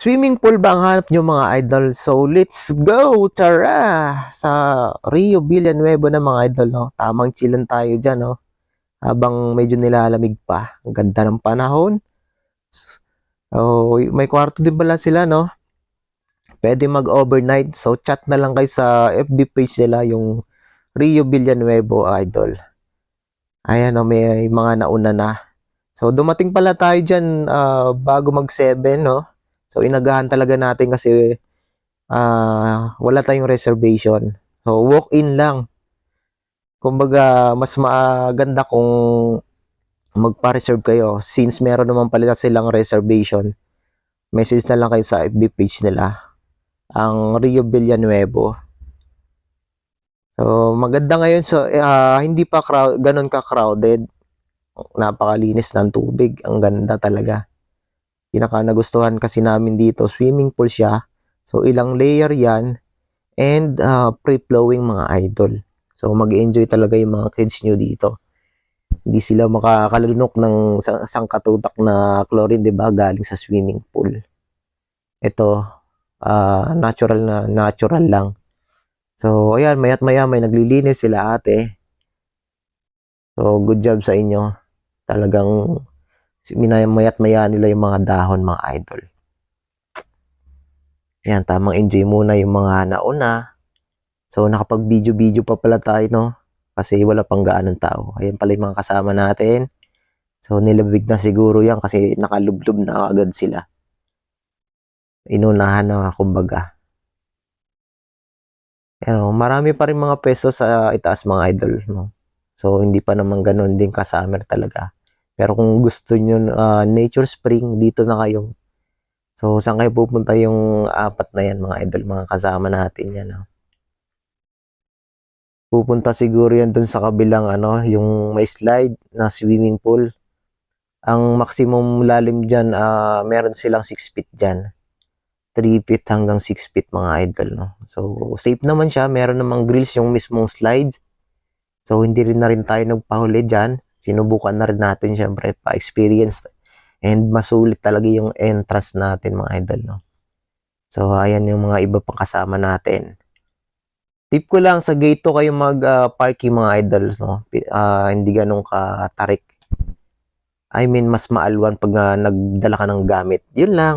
Swimming pool ba ang hanap nyo mga idol? So, let's go! Tara! Sa Rio Villanueva na mga idol, no? Tamang chillan tayo dyan, no? Habang medyo nilalamig pa. Ang ganda ng panahon. So, may kwarto din pala sila, no? Pwede mag-overnight. So, chat na lang kayo sa FB page nila, yung Rio Villanueva idol. Ayan, no? May mga nauna na. So, dumating pala tayo dyan bago mag-7, no? So, inagahan talaga natin kasi wala tayong reservation. So, walk-in lang. Kumbaga, mas maganda kung magpa-reserve kayo since meron naman pala silang reservation. Message na lang kayo sa FB page nila. Ang Rio Villanueva. So, maganda ngayon. So, hindi pa ganun ka-crowded. Napakalinis ng tubig. Ang ganda talaga. Pinaka nagustuhan kasi namin dito, swimming pool siya. So, ilang layer yan. And free-flowing mga idol. So, mag-enjoy talaga yung mga kids nyo dito. Hindi sila makakalunok ng sangkatutak na chlorine, di ba? Galing sa swimming pool. Ito, natural lang. So, ayan, maya't maya may naglilinis sila ate. So, good job sa inyo. Talagang maya't maya nila yung mga dahon, mga idol. Ayan, tamang enjoy muna yung mga nauna. So, nakapag-video-video pa pala tayo, no? Kasi wala pang gaanong tao. Ayan pala yung mga kasama natin. So, nilabig na siguro yan kasi nakalublob na agad sila. Inunahan na kumbaga. Ayan, marami pa rin mga peso sa itaas mga idol, no? So, hindi pa naman ganun din ka-summer talaga. Pero kung gusto nyo nature spring, dito na kayo. So, saan kayo pupunta yung apat na yan mga idol, mga kasama natin yan, no? Pupunta siguro yan dun sa kabilang yung may slide na swimming pool. Ang maximum lalim dyan, meron silang 6 feet dyan. 3 feet hanggang 6 feet mga idol, no? So, safe naman siya. Meron namang grills yung mismong slides. So, hindi rin na rin tayo nagpahuli dyan. Sinubukan na rin natin syempre pa-experience. And masulit talaga yung entrance natin mga idol, no? So, ayan yung mga iba pang kasama natin. Tip ko lang, sa gate 2 kayo mag-parking mga idols, no? Hindi ganun katarik. I mean, mas maalwan pag nagdala ka ng gamit. Yun lang.